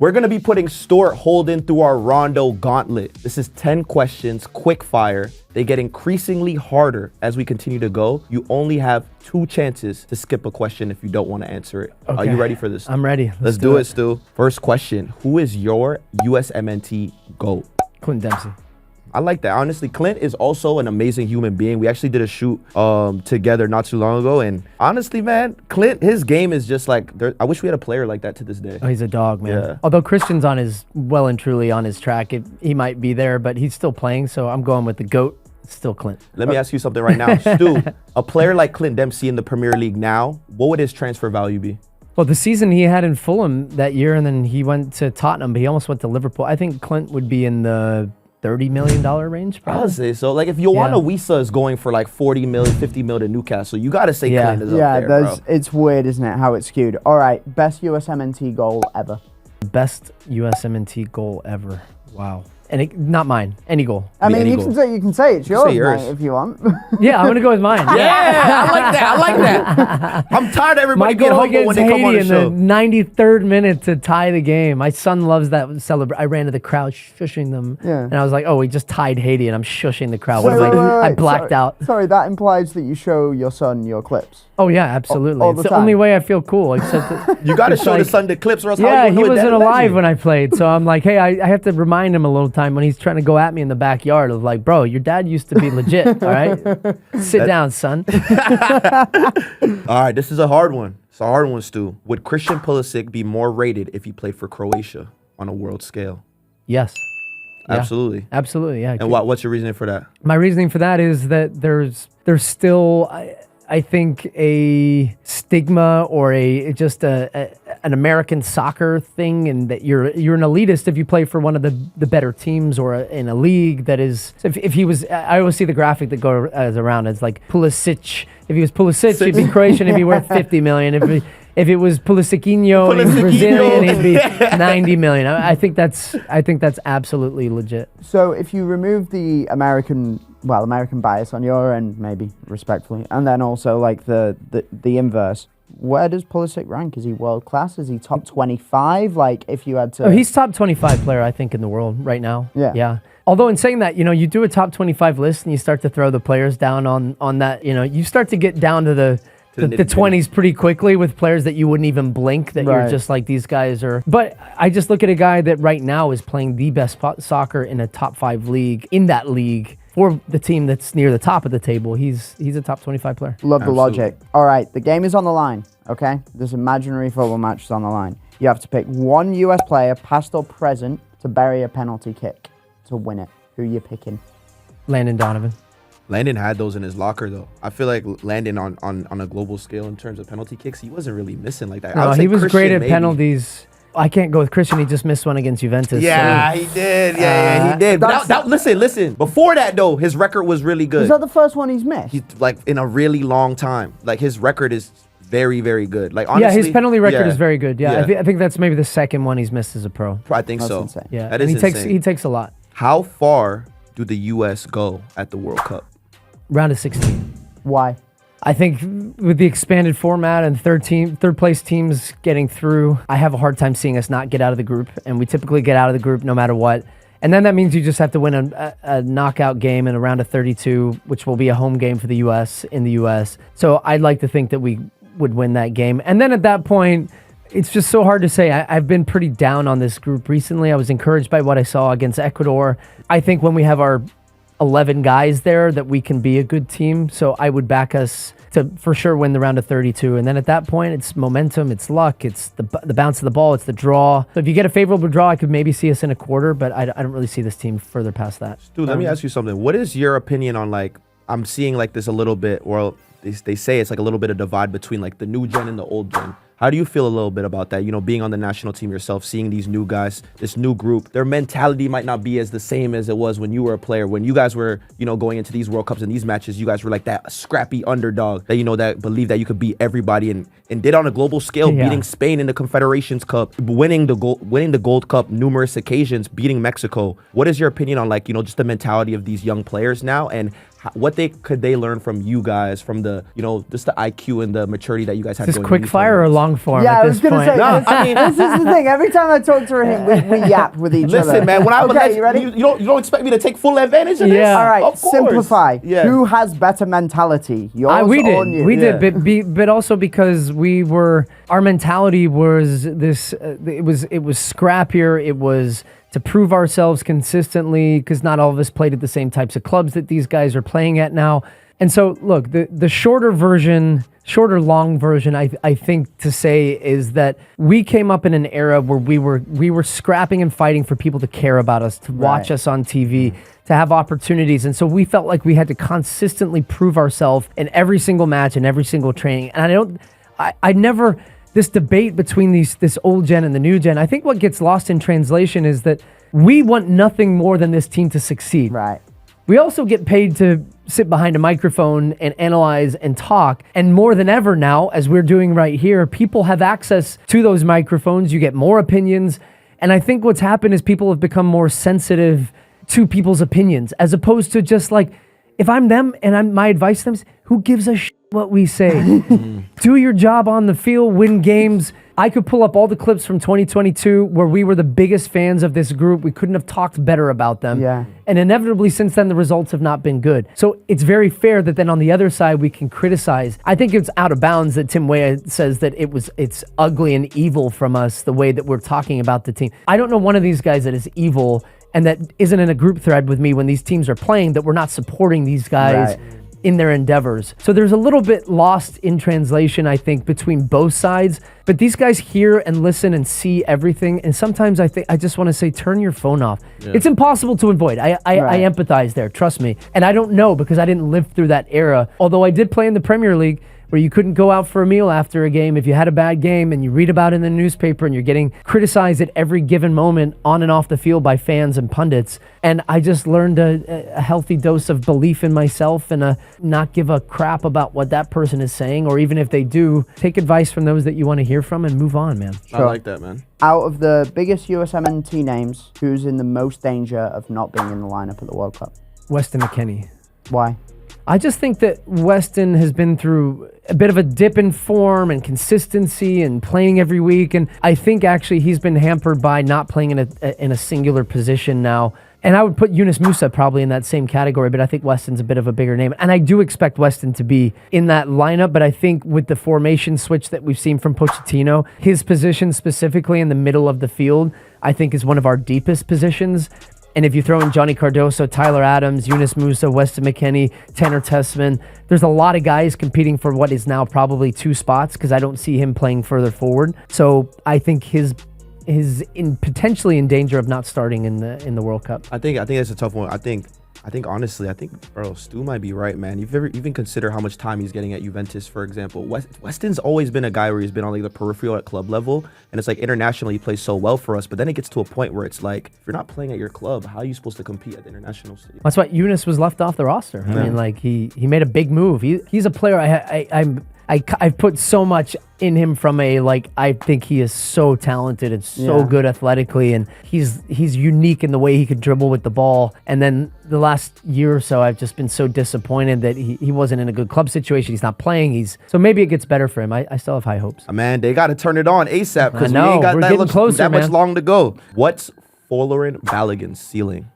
We're going to be putting Stu Holden through our Rondo Gauntlet. This is 10 questions, quick fire. They get increasingly harder as we continue to go. You only have 2 chances to skip a question if you don't want to answer it. Okay. Are you ready for this? I'm ready. Let's do it, Stu. First question. Who is your USMNT GOAT? Clint Dempsey. I like that. Honestly, Clint is also an amazing human being. We actually did a shoot together not too long ago. And honestly, man, Clint, his game is just like, I wish we had a player like that to this day. Oh, he's a dog, man. Yeah. Although Christian's well and truly on his track. He might be there, but he's still playing. So I'm going with the GOAT. Still Clint. Let me ask you something right now. Stu, a player like Clint Dempsey in the Premier League now, what would his transfer value be? Well, the season he had in Fulham that year, and then he went to Tottenham, but he almost went to Liverpool. I think Clint would be in the $30 million range, probably. I would say so. Like, if Yoana Wissa is going for like 40 million, 50 million to Newcastle, you got to say Clint is up there, bro. It's weird, isn't it, how it's skewed. All right, best USMNT goal ever. Best USMNT goal ever. Wow. And not mine. Any goal. I mean, you can say it's yours, mate, if you want. Yeah, I'm gonna go with mine. Yeah, I like that. I like that. I'm tired of everybody getting humble when they come on the show. In the 93rd minute to tie the game. My son loves that celebration. I ran to the crowd shushing them, and I was like, "Oh, we just tied Haiti," and I'm shushing the crowd. I blacked out. Sorry, that implies that you show your son your clips. Oh yeah, absolutely. It's the only way I feel cool. Except that you got to show the son the clips, or else he wasn't alive when I played. So I'm like, hey, I have to remind him a little time when he's trying to go at me in the backyard of like, bro, your dad used to be legit. All right, sit down, son. All right, this is a hard one. It's a hard one, Stu. Would Christian Pulisic be more rated if he played for Croatia on a world scale? Yes. Absolutely. Absolutely, yeah. And what's your reasoning for that? My reasoning for that is that there's still, I think, a stigma or an American soccer thing, and that you're an elitist if you play for one of the better teams or in a league that is. If he was, I always see the graphic that goes around. It's like Pulisic. If he was Pulisic, he'd be Croatian. He'd be worth 50 million. If it was Pulisicinho and he's Brazilian, he'd be 90 million. I think that's absolutely legit. So if you remove the American bias on your end, maybe respectfully, and then also like the inverse, where does Pulisic rank? Is he world class? Is he top 25? Like if you had to... Oh, he's top 25 player, I think, in the world right now. Yeah. Although in saying that, you do a top 25 list and you start to throw the players down on that, you start to get down to the 20s pretty quickly with players that you wouldn't even blink that you're just like, these guys are. But I just look at a guy that right now is playing the best soccer in a top 5 league, in that league, for the team that's near the top of the table. He's a top 25 player. Love the logic. All right, the game is on the line, okay? This imaginary football match is on the line. You have to pick one US player, past or present, to bury a penalty kick to win it. Who are you picking? Landon Donovan. Landon had those in his locker, though. I feel like Landon on a global scale in terms of penalty kicks, he wasn't really missing like that. No, he was great at penalties. I can't go with Christian. He just missed one against Juventus. Yeah, he did. Yeah, he did. But listen. Before that, though, his record was really good. Is that the first one he's missed? He's like in a really long time. Like his record is very, very good. Like honestly, his penalty record is very good. Yeah. I think that's maybe the second one he's missed as a pro. I think so. Insane. Yeah, that is insane. He takes a lot. How far do the U.S. go at the World Cup? Round of 16. Why? I think with the expanded format and third place teams getting through, I have a hard time seeing us not get out of the group. And we typically get out of the group no matter what. And then that means you just have to win a knockout game in a round of 32, which will be a home game for the U.S. in the U.S. So I'd like to think that we would win that game. And then at that point, it's just so hard to say. I've been pretty down on this group recently. I was encouraged by what I saw against Ecuador. I think when we have our 11 guys there that we can be a good team. So I would back us to for sure win the round of 32. And then at that point, it's momentum, it's luck, it's the bounce of the ball, it's the draw. So if you get a favorable draw, I could maybe see us in a quarter, but I don't really see this team further past that. Dude, let me ask you something. What is your opinion on, like, I'm seeing like this a little bit, well, they say it's like a little bit of divide between like the new gen and the old gen. How do you feel a little bit about that? Being on the national team yourself, seeing these new guys, this new group, their mentality might not be as the same as it was when you were a player. When you guys were, going into these World Cups and these matches, you guys were like that scrappy underdog that, that believed that you could beat everybody and did on a global scale, beating Spain in the Confederations Cup, winning the Gold Cup numerous occasions, beating Mexico. What is your opinion on just the mentality of these young players now, and what could they learn from you guys, from the, you know, just the IQ and the maturity that you guys had. Is this going quick into fire or long form Yeah, at I was this going to point? say, No, I mean, this is the thing. Every time I talk to him, we yap with each other. Listen, man, when I'm okay, you ready? you don't expect me to take full advantage of this? Yeah. All right, Of course. simplify. Yeah. Who has better mentality? Yours We or did. you? We Yeah. did, but also because our mentality was this. It was scrappier. It was to prove ourselves consistently, because not all of us played at the same types of clubs that these guys are playing at now. And so, look, the shorter long version, I think to say is that we came up in an era where we were scrapping and fighting for people to care about us, to watch us on TV, to have opportunities. And so we felt like we had to consistently prove ourselves in every single match and every single training. And I never, this debate between this old gen and the new gen, I think what gets lost in translation is that we want nothing more than this team to succeed. Right. We also get paid to sit behind a microphone and analyze and talk. And more than ever now, as we're doing right here, people have access to those microphones. You get more opinions. And I think what's happened is people have become more sensitive to people's opinions, as opposed to just like, if I'm them and my advice to them is, who gives a shit what we say? Do your job on the field, win games. I could pull up all the clips from 2022 where we were the biggest fans of this group. We couldn't have talked better about them. Yeah. And inevitably, since then, the results have not been good. So it's very fair that then on the other side, we can criticize. I think it's out of bounds that Tim Weah says that it's ugly and evil from us, the way that we're talking about the team. I don't know one of these guys that is evil and that isn't in a group thread with me when these teams are playing, that we're not supporting these guys in their endeavors. So there's a little bit lost in translation, I think, between both sides. But these guys hear and listen and see everything. And sometimes I just want to say, turn your phone off. Yeah. It's impossible to avoid. I empathize there, trust me. And I don't know, because I didn't live through that era. Although I did play in the Premier League, where you couldn't go out for a meal after a game if you had a bad game, and you read about it in the newspaper and you're getting criticized at every given moment on and off the field by fans and pundits. And I just learned a healthy dose of belief in myself and not give a crap about what that person is saying, or even if they do, take advice from those that you want to hear from and move on, man. I like that, man. Out of the biggest USMNT names, who's in the most danger of not being in the lineup at the World Cup? Weston McKennie. Why? I just think that Weston has been through a bit of a dip in form and consistency and playing every week. And I think actually he's been hampered by not playing in a singular position now. And I would put Yunus Musa probably in that same category, but I think Weston's a bit of a bigger name. And I do expect Weston to be in that lineup, but I think with the formation switch that we've seen from Pochettino, his position specifically in the middle of the field, I think is one of our deepest positions. And if you throw in Johnny Cardoso, Tyler Adams, Yunus Musa, Weston McKennie, Tanner Tessman, there's a lot of guys competing for what is now probably 2 spots, because I don't see him playing further forward. So I think his potentially in danger of not starting in the World Cup. I think that's a tough one. I think honestly, bro, Stu might be right, man. You've ever even consider how much time he's getting at Juventus, for example. Weston's always been a guy where he's been on like the peripheral at club level, and it's like internationally he plays so well for us, but then it gets to a point where it's like, if you're not playing at your club, how are you supposed to compete at the international stage? That's why Yunus was left off the roster. I mean, like he made a big move. He's a player I've put so much in him from I think he is so talented and so good athletically, and he's unique in the way he could dribble with the ball. And then the last year or so, I've just been so disappointed that he wasn't in a good club situation. He's not playing. So maybe it gets better for him. I still have high hopes. Man, they got to turn it on ASAP, because we I know, ain't got we're that getting closer, much man. long to go. What's Folarin Balogun's ceiling?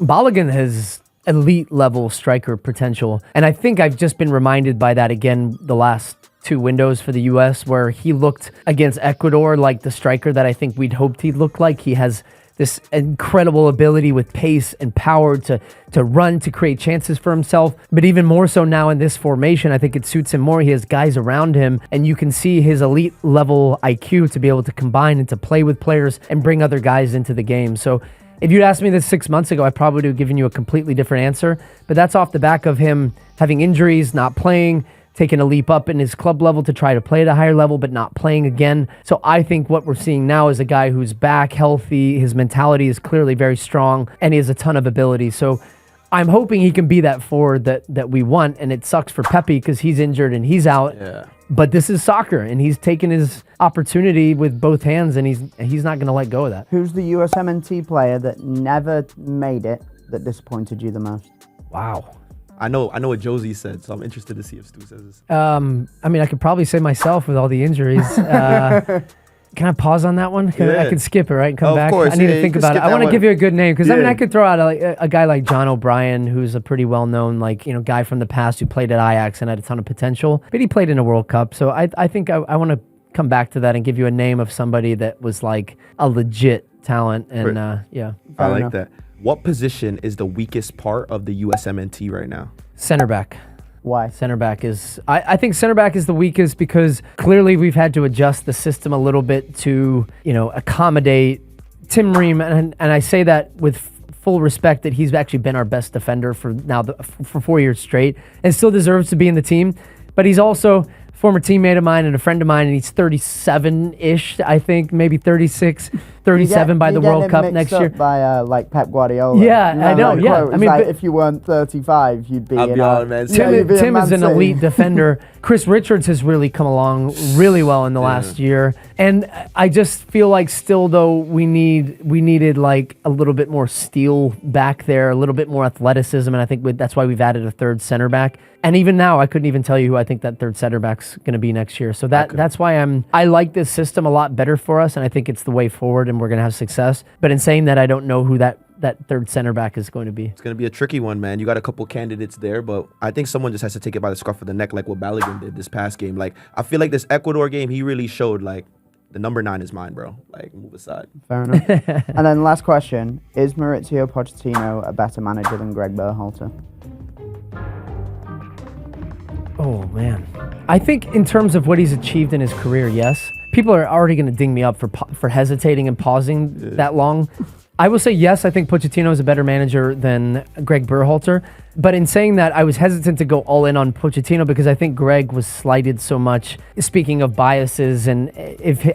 Balogun has elite level striker potential. And I think I've just been reminded by that again the last 2 windows for the U.S., where he looked against Ecuador like the striker that I think we'd hoped he'd look like. He has this incredible ability with pace and power to run, to create chances for himself. But even more so now in this formation, I think it suits him more. He has guys around him, and you can see his elite level IQ to be able to combine and to play with players and bring other guys into the game. So if you'd asked me this 6 months ago, I probably would have given you a completely different answer. But that's off the back of him having injuries, not playing, taking a leap up in his club level to try to play at a higher level, but not playing again. So I think what we're seeing now is a guy who's back, healthy. His mentality is clearly very strong, and he has a ton of ability. So I'm hoping he can be that forward that we want. And it sucks for Pepe because he's injured and he's out. Yeah. But this is soccer, and he's taken his opportunity with both hands, and he's not going to let go of that. Who's the USMNT player that never made it that disappointed you the most? Wow. I know what Josie said, so I'm interested to see if Stu says this. I mean, I could probably say myself with all the injuries. Can I pause on that one? I can skip it, right, and come Of back? course, I need yeah, to think you can about it. skip I want that to one. give you a good name, because I mean, Yeah. I could throw out a guy like John O'Brien, who's a pretty well-known, guy from the past who played at Ajax and had a ton of potential, but he played in a World Cup. So I think I want to come back to that and give you a name of somebody that was like a legit talent. And yeah. I like enough. that. What position is the weakest part of the USMNT right now? Center back. Why? Center back is, I think center back is the weakest because clearly we've had to adjust the system a little bit to, accommodate Tim Ream. And I say that with full respect that he's actually been our best defender for now for 4 years straight and still deserves to be in the team. But he's also a former teammate of mine and a friend of mine, and he's 37-ish, I think, maybe 36, 37 by the World Cup next year. By Pep Guardiola. Yeah, I know, yeah. I mean, if you weren't 35, you'd be. I'll be on Man City. you'd be in Tim Man is an City. elite defender. Chris Richards has really come along really well in the last year, and I just feel like still though we needed like a little bit more steel back there, a little bit more athleticism, and I think that's why we've added a third center back. And even now, I couldn't even tell you who I think that third center back's going to be next year. So that's why I like this system a lot better for us, and I think it's the way forward, and we're going to have success. But in saying that, I don't know who that third center back is going to be. It's going to be a tricky one, man. You got a couple candidates there, but I think someone just has to take it by the scruff of the neck like what Balogun did this past game. Like, I feel like this Ecuador game, he really showed, like, the number 9 is mine, bro. Like, move aside. Fair enough. And then last question, is Mauricio Pochettino a better manager than Gregg Berhalter? Oh, man. I think in terms of what he's achieved in his career, yes. People are already going to ding me up for hesitating and pausing that long. I will say yes, I think Pochettino is a better manager than Gregg Berhalter. But in saying that, I was hesitant to go all in on Pochettino because I think Gregg was slighted so much. Speaking of biases, and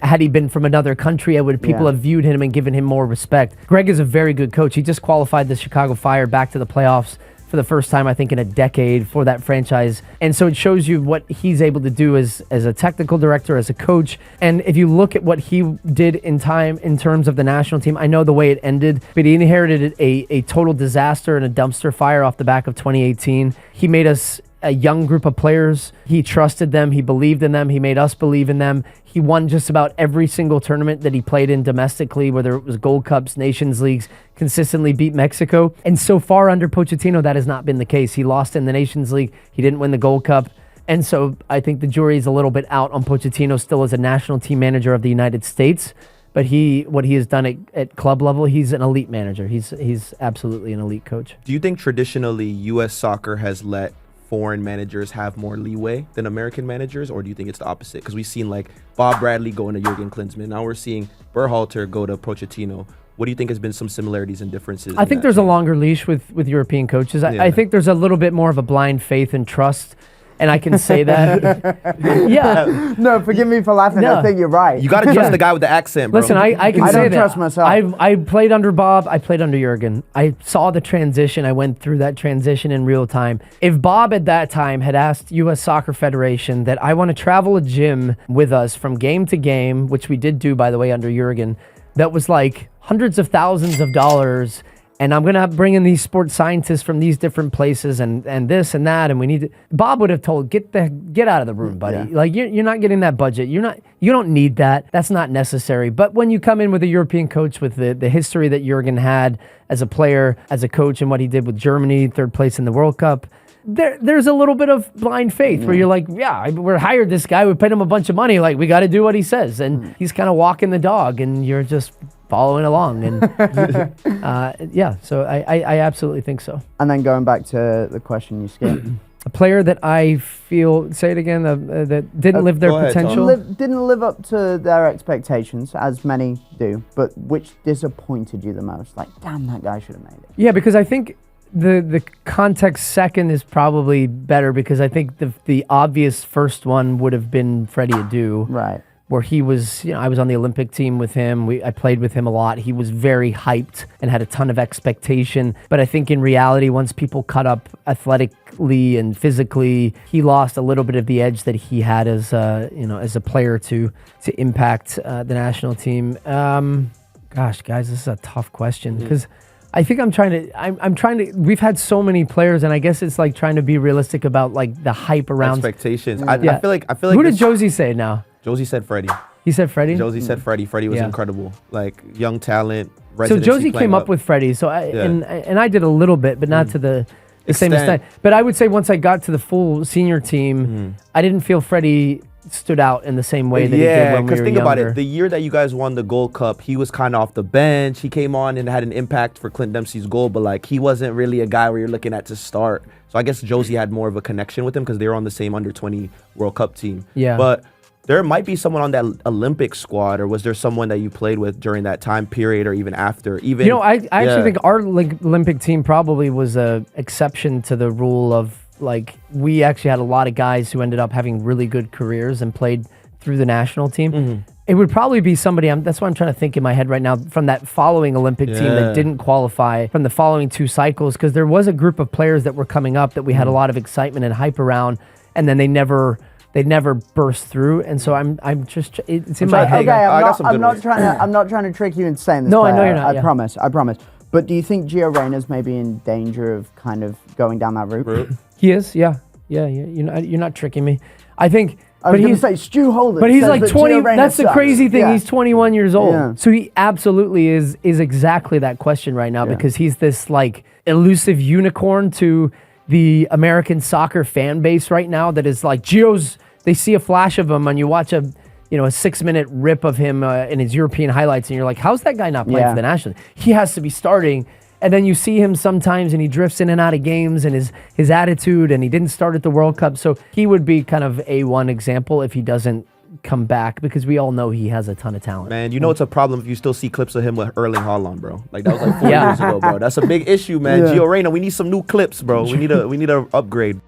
had he been from another country, people have viewed him and given him more respect. Gregg is a very good coach. He just qualified the Chicago Fire back to the playoffs for the first time, I think, in a decade for that franchise. And so it shows you what he's able to do as a technical director, as a coach. And if you look at what he did in terms of the national team, I know the way it ended, but he inherited a total disaster and a dumpster fire off the back of 2018. He made us a young group of players. He trusted them. He believed in them. He made us believe in them. He won just about every single tournament that he played in domestically, whether it was Gold Cups, Nations Leagues, consistently beat Mexico. And so far under Pochettino, that has not been the case. He lost in the Nations League. He didn't win the Gold Cup. And so I think the jury is a little bit out on Pochettino still as a national team manager of the United States. But what he has done at club level, he's an elite manager. He's absolutely an elite coach. Do you think traditionally U.S. soccer has let foreign managers have more leeway than American managers, or do you think it's the opposite? Because we've seen like Bob Bradley going to Jurgen Klinsmann. Now we're seeing Berhalter go to Pochettino. What do you think has been some similarities and differences? I think there's a longer leash with European coaches. I think there's a little bit more of a blind faith and trust. And I can say that. Yeah. No, forgive me for laughing. No. I think you're right. You got to trust the guy with the accent, bro. Listen, I can I say don't that. trust myself. I played under Bob. I played under Jurgen. I saw the transition. I went through that transition in real time. If Bob at that time had asked U.S. Soccer Federation that I want to travel a gym with us from game to game, which we did do, by the way, under Jurgen, that was like hundreds of thousands of dollars, and I'm going to bring in these sports scientists from these different places and this and that, and we need to, Bob would have told, get out of the room, buddy. Yeah. Like you're not getting that budget. You don't need that. That's not necessary. But when you come in with a European coach with the history that Jurgen had as a player, as a coach, and what he did with Germany, third place in the World Cup, there's a little bit of blind faith where you're like, yeah, we hired this guy, we paid him a bunch of money, like we got to do what he says, and he's kind of walking the dog, and you're just following along, and yeah. So I absolutely think so. And then going back to the question you skipped, A player that I feel, say it again, that didn't live their go ahead, Tom. potential. didn't live up to their expectations, as many do, but which disappointed you the most? Like, damn, that guy should have made it. Yeah, because I think the context second is probably better, because I think the obvious first one would have been Freddie Adu. Right. Where he was, I was on the Olympic team with him. I played with him a lot. He was very hyped and had a ton of expectation. But I think in reality, once people cut up athletically and physically, he lost a little bit of the edge that he had as a player to impact the national team. Gosh, guys, this is a tough question, because I think I'm trying to. We've had so many players, and I guess it's like trying to be realistic about like the hype around expectations. Yeah. I feel like. Who did Josie say now? Josie said Freddie. He said Freddie. Josie said Freddie. Freddie was Yeah. incredible. Like young talent. So Residency Josie playing came up with Freddie. So Yeah. and I did a little bit, but not to the same extent. But I would say once I got to the full senior team, I didn't feel Freddie stood out in the same way that he did when we were think about younger. it. The year that you guys won the Gold Cup, he was kind of off the bench. He came on and had an impact for Clint Dempsey's goal, but like he wasn't really a guy where you're looking at to start. So I guess Josie had more of a connection with him because they were on the same under-20 World Cup team. Yeah. But there might be someone on that Olympic squad, or was there someone that you played with during that time period or even after? Even I actually think our Olympic team probably was a exception to the rule of like we actually had a lot of guys who ended up having really good careers and played through the national team. It would probably be somebody, that's what I'm trying to think in my head right now, from that following Olympic team that didn't qualify from the following 2 cycles, because there was a group of players that were coming up that we had a lot of excitement and hype around, and then they never burst through, and so I'm just it's in my head. Okay, I'm not trying to trick you into saying this. No, I player. know you're not. I promise. But do you think Gio Reyna's maybe in danger of kind of going down that route? He is, yeah. You're not tricking me. I think. I was going to say Stu Holden. But he's says like that 20. Gio Reyna That's the sucks. crazy thing. Yeah. He's 21 years old. Yeah. So he absolutely is exactly that question right now because he's this like elusive unicorn to the American soccer fan base right now that is like Gio's. They see a flash of him and you watch a 6-minute rip of him in his European highlights and you're like, how's that guy not playing for the national? He has to be starting. And then you see him sometimes and he drifts in and out of games and his attitude, and he didn't start at the World Cup. So he would be kind of A1 example if he doesn't come back, because we all know he has a ton of talent. Man, you know it's a problem if you still see clips of him with Erling Haaland, bro. Like that was like 4 years ago, bro. That's a big issue, man. Gio Reyna, we need some new clips, bro. We need a upgrade.